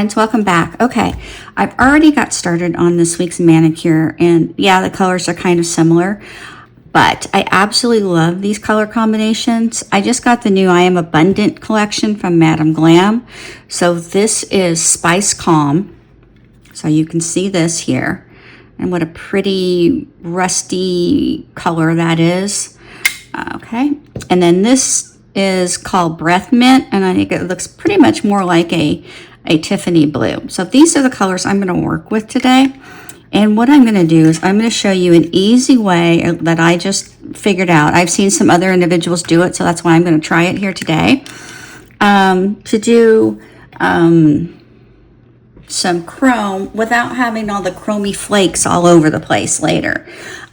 friends, welcome back. Okay, I've already got started on this week's manicure, and yeah, the colors are kind of similar, but I absolutely love these color combinations. I just got the new I Am Abundant collection from Madam Glam. So this is Spice Calm. So you can see this here, and what a pretty rusty color that is. Okay, and then this is called Breath Mint, and I think it looks pretty much more like a Tiffany blue. So these are the colors I'm going to work with today. And what I'm going to do is I'm going to show you an easy way that I just figured out. I've seen some other individuals do it, so that's why I'm going to try it here today. To do some chrome without having all the chromey flakes all over the place later.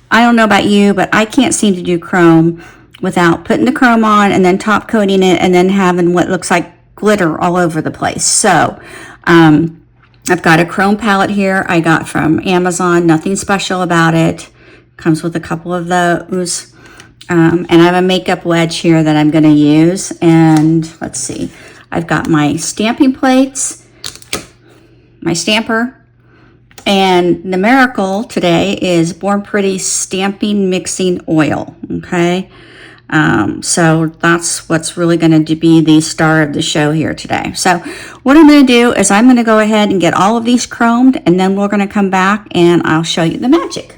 I don't know about you, but I can't seem to do chrome without putting the chrome on and then top coating it and then having what looks like glitter all over the place. So I've got a chrome palette here I got from Amazon. Nothing special about it. Comes with a couple of those. And I have a makeup wedge here that I'm going to use. And let's see. I've got my stamping plates, my stamper, and the miracle today is Born Pretty Stamping Mixing Oil. Okay. So that's what's really going to be the star of the show here today. So what I'm going to do is I'm going to go ahead and get all of these chromed, and then we're going to come back and I'll show you the magic.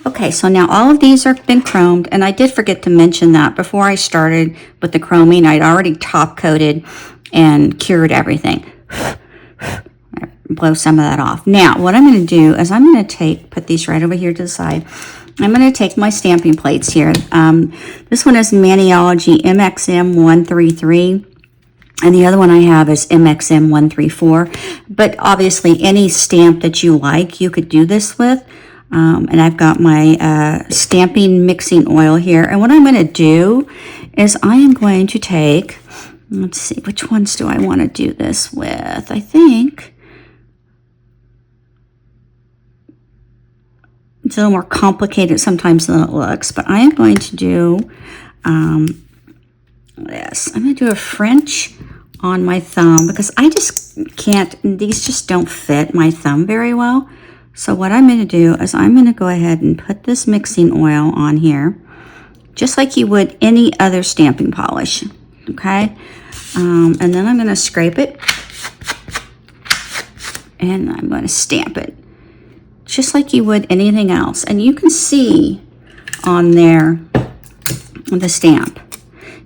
Okay, so now all of these have been chromed, and I did forget to mention that before I started with the chroming, I'd already top coated and cured everything. Blow some of that off. Now, what I'm going to do is I'm going to put these right over here to the side. I'm going to take my stamping plates here. This one is Maniology MXM 133. And the other one I have is MXM 134. But obviously, any stamp that you like, you could do this with. And I've got my stamping mixing oil here. And what I'm going to do is I am going to take, let's see, which ones do I want to do this with? I think it's a little more complicated sometimes than it looks. But I am going to do this. I'm going to do a French on my thumb because I just can't, these just don't fit my thumb very well. So what I'm going to do is I'm going to go ahead and put this mixing oil on here, just like you would any other stamping polish, okay? And then I'm going to scrape it, and I'm going to stamp it, just like you would anything else. And you can see on there the stamp.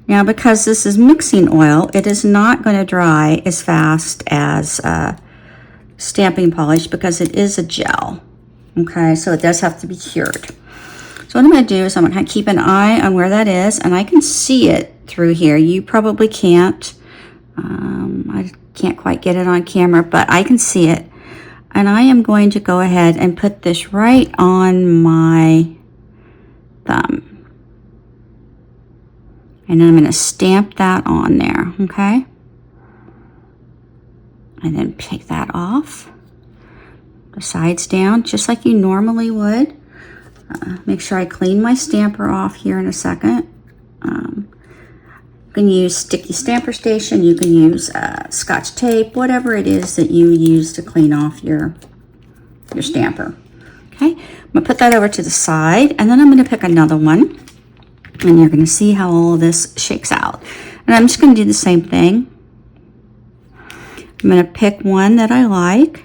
Now, because this is mixing oil, it is not going to dry as fast as stamping polish because it is a gel. Okay, so it does have to be cured. So what I'm going to do is I'm going to keep an eye on where that is, and I can see it through here. You probably can't. I can't quite get it on camera, but I can see it. And I am going to go ahead and put this right on my thumb. And then I'm going to stamp that on there, okay? And then take that off, the sides down, just like you normally would. Make sure I clean my stamper off here in a second. You can use sticky stamper station, you can use Scotch tape, whatever it is that you use to clean off your stamper. Okay, I'm gonna put that over to the side, and then I'm gonna pick another one, and you're gonna see how all of this shakes out. And I'm just gonna do the same thing. I'm going to pick one that I like.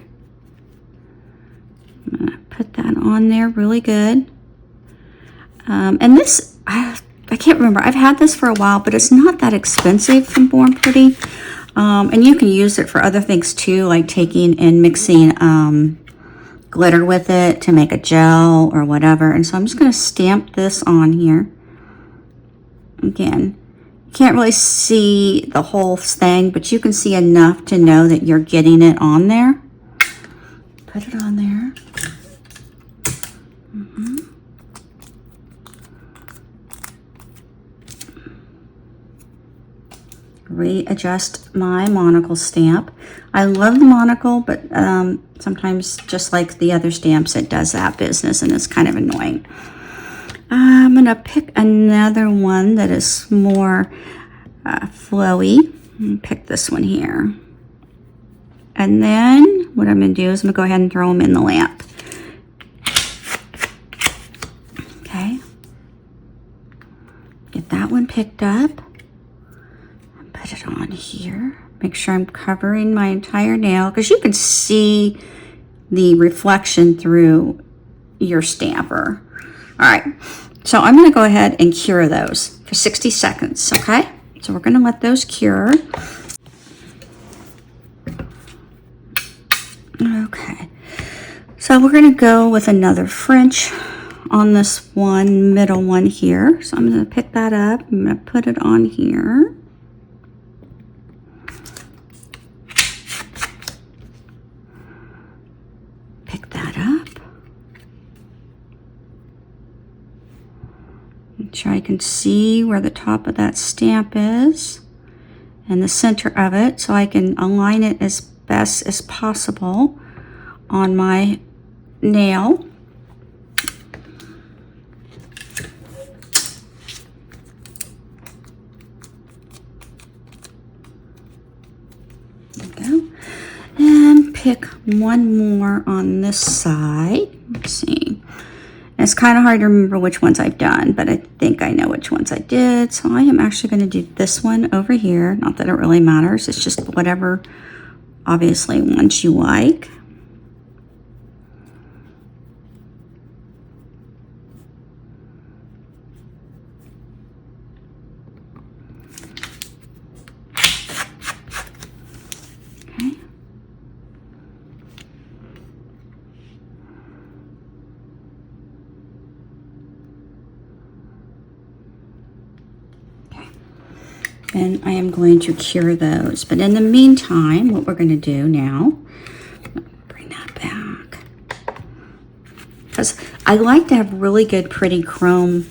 I'm going to put that on there really good. And this, I can't remember. I've had this for a while, but it's not that expensive from Born Pretty. And you can use it for other things too, like taking and mixing glitter with it to make a gel or whatever. And so I'm just going to stamp this on here. Again, you can't really see the whole thing, but you can see enough to know that you're getting it on there. Put it on there. Readjust my monocle stamp. I love the monocle, but sometimes, just like the other stamps, it does that business and it's kind of annoying. I'm gonna pick another one that is more flowy. Pick this one here. And then what I'm gonna do is I'm gonna go ahead and throw them in the lamp. Okay. Get that one picked up. Put it on here. Make sure I'm covering my entire nail because you can see the reflection through your stamper. All right, so I'm going to go ahead and cure those for 60 seconds, okay? So we're going to let those cure. Okay, so we're going to go with another French on this one, middle one here. So I'm going to pick that up. I'm going to put it on here. Pick that up. Make sure I can see where the top of that stamp is and the center of it, so I can align it as best as possible on my nail. There we go. And pick one more on this side. Let's see. It's kind of hard to remember which ones I've done, but I think I know which ones I did. So I am actually going to do this one over here. Not that it really matters. It's just whatever, obviously, ones you like. And I am going to cure those. But in the meantime, what we're going to do now, bring that back. Because I like to have really good, pretty chrome,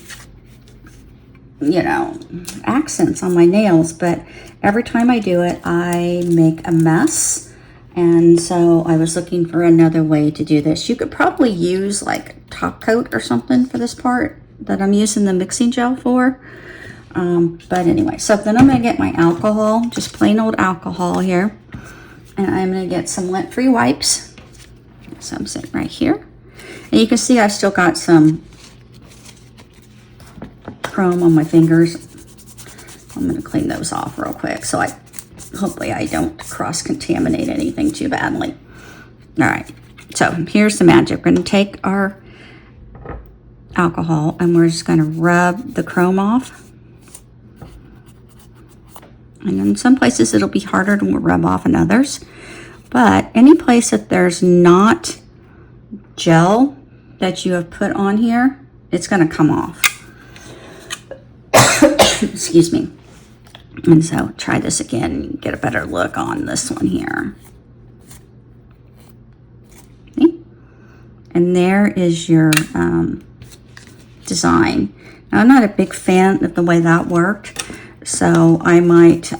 you know, accents on my nails. But every time I do it, I make a mess. And so I was looking for another way to do this. You could probably use like top coat or something for this part that I'm using the mixing gel for. But anyway, so then I'm going to get my alcohol, just plain old alcohol here. And I'm going to get some lint-free wipes. So I'm sitting right here. And you can see I've still got some chrome on my fingers. I'm going to clean those off real quick. So hopefully I don't cross-contaminate anything too badly. All right, so here's the magic. We're going to take our alcohol and we're just going to rub the chrome off. And in some places it'll be harder to rub off than others. But any place that there's not gel that you have put on here, it's going to come off. Excuse me. And so try this again and get a better look on this one here. Okay. And there is your design. Now, I'm not a big fan of the way that worked. So I might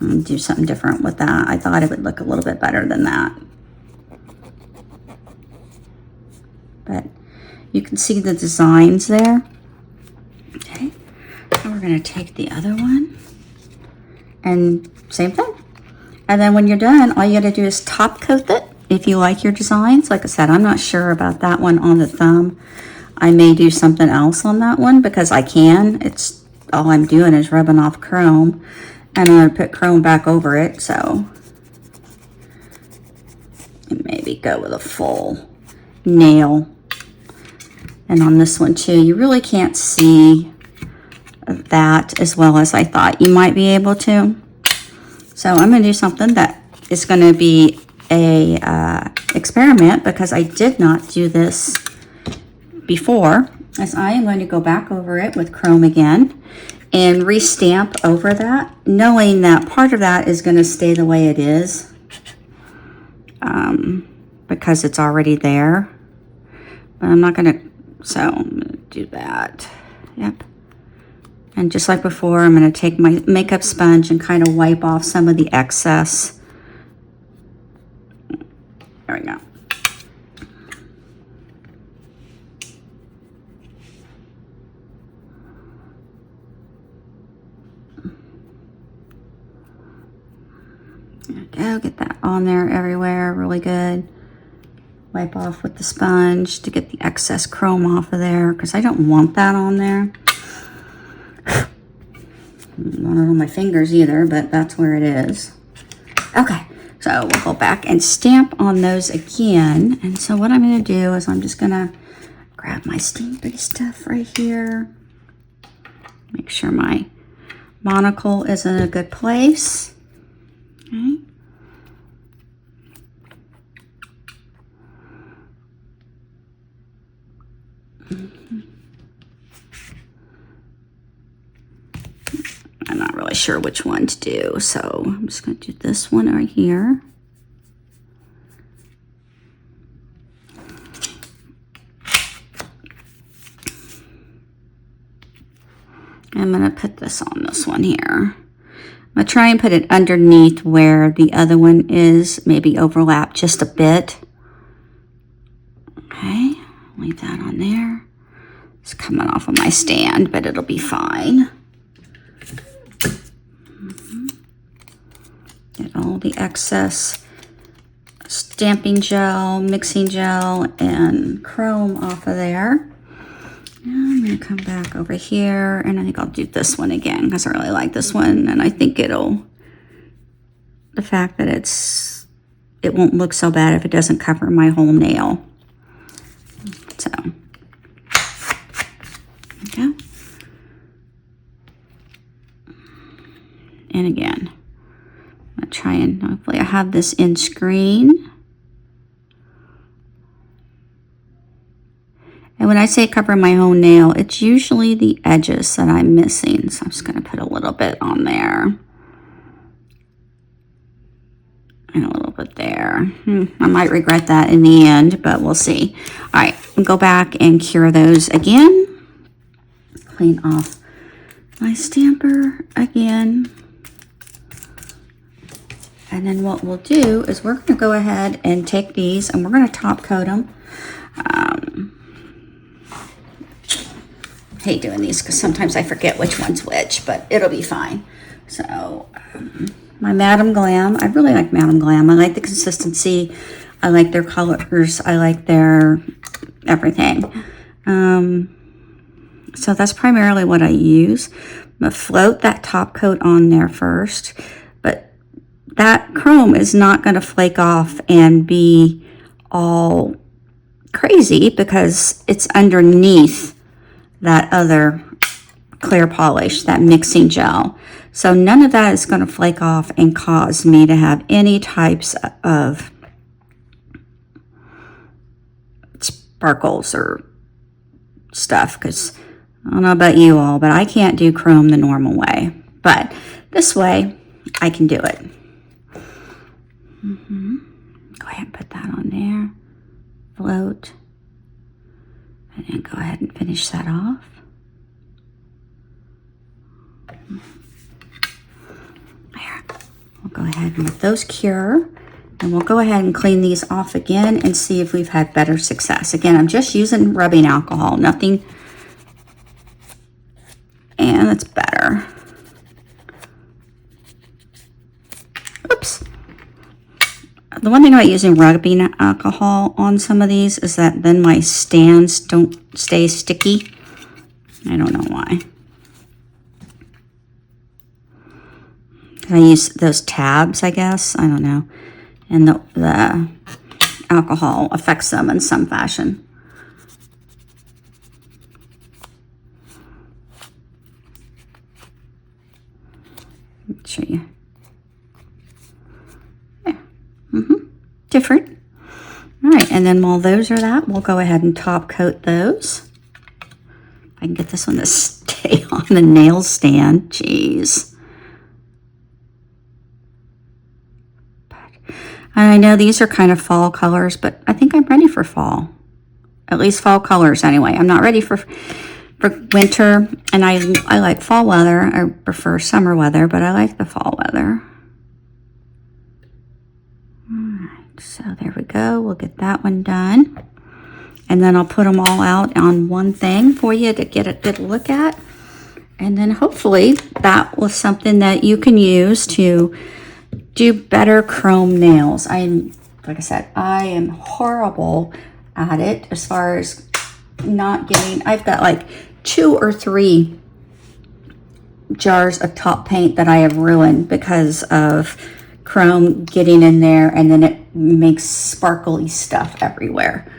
do something different with that. I thought it would look a little bit better than that. But you can see the designs there. Okay, now we're going to take the other one. And same thing. And then when you're done, all you got to do is top coat it if you like your designs. Like I said, I'm not sure about that one on the thumb. I may do something else on that one because I can. It's all I'm doing is rubbing off chrome, and I'm going to put chrome back over it, so and maybe go with a full nail. And And on this one too, you really can't see that as well as I thought you might be able to. So I'm going to do something that is going to be a experiment, because I did not do this before, as I am going to go back over it with chrome again and restamp over that, knowing that part of that is going to stay the way it is, because it's already there. But I'm not going to, so I'm going to do that. Yep. And just like before, I'm going to take my makeup sponge and kind of wipe off some of the excess. There we go. There we go. Get that on there everywhere. Really good. Wipe off with the sponge to get the excess chrome off of there, because I don't want that on there. Not on my fingers either, but that's where it is. Okay, so we'll go back and stamp on those again. And so what I'm going to do is I'm just going to grab my Stampin' stuff right here. Make sure my monocle is in a good place. Okay. I'm not really sure which one to do, so I'm just going to do this one right here. I'm going to put this on this one here. I'm going to try and put it underneath where the other one is, maybe overlap just a bit. Okay, leave that on there. It's coming off of my stand, but it'll be fine. Get all the excess stamping gel, mixing gel, and chrome off of there. Now I'm going to come back over here, and I think I'll do this one again because I really like this one, and I think the fact that it won't look so bad if it doesn't cover my whole nail. So, there we go. And again, I'm going to try and hopefully I have this in screen. And when I say cover my whole nail, it's usually the edges that I'm missing. So I'm just going to put a little bit on there. And a little bit there. I might regret that in the end, but we'll see. All right, go back and cure those again. Clean off my stamper again. And then what we'll do is we're going to go ahead and take these and we're going to top coat them. I hate doing these because sometimes I forget which one's which, but it'll be fine. So my Madam Glam, I really like Madam Glam. I like the consistency. I like their colors. I like their everything. So that's primarily what I use. I'm going to float that top coat on there first. But that chrome is not going to flake off and be all crazy because it's underneath that other clear polish, that mixing gel. So none of that is going to flake off and cause me to have any types of sparkles or stuff, because I don't know about you all, but I can't do chrome the normal way. But this way, I can do it. Go ahead and put that on there. Float. And then go ahead and finish that off. There. We'll go ahead and let those cure. And we'll go ahead and clean these off again and see if we've had better success. Again, I'm just using rubbing alcohol, nothing. And it's better. Oops. The one thing about using rubbing alcohol on some of these is that then my stands don't stay sticky. I don't know why. I use those tabs, I guess. I don't know. And the alcohol affects them in some fashion. Let's show you. Yeah. Different. All right, and then while those are that, we'll go ahead and top coat those. If I can get this one to stay on the nail stand. Jeez. And I know these are kind of fall colors, but I think I'm ready for fall. At least fall colors anyway. I'm not ready for winter, and I like fall weather. I prefer summer weather, but I like the fall weather. All right, so there we go. We'll get that one done. And then I'll put them all out on one thing for you to get a good look at. And then hopefully that was something that you can use to do better chrome nails. Like I said, I am horrible at it as far as not getting, I've got like 2 or 3 jars of top paint that I have ruined because of chrome getting in there, and then it makes sparkly stuff everywhere.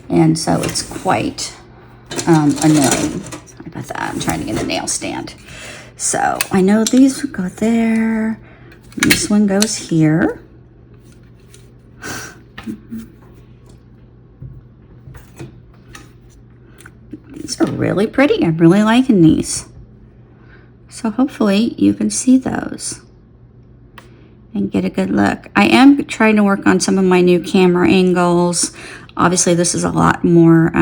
And so it's quite annoying. Sorry about that. I'm trying to get a nail stand. So I know these will go there. This one goes here. These are really pretty. I'm really liking these. So hopefully you can see those and get a good look. I am trying to work on some of my new camera angles. Obviously this is a lot more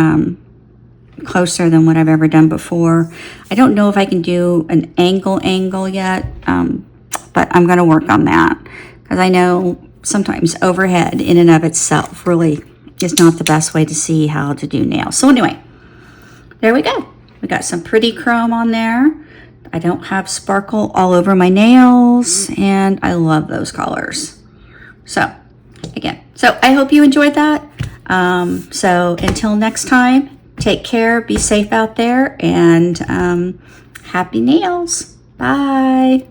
closer than what I've ever done before. I don't know if I can do an angle yet, but I'm going to work on that, because I know sometimes overhead in and of itself really is not the best way to see how to do nails. So anyway, there we go. We got some pretty chrome on there. I don't have sparkle all over my nails, and I love those colors. So again, so I hope you enjoyed that. So until next time, take care, be safe out there, and happy nails. Bye.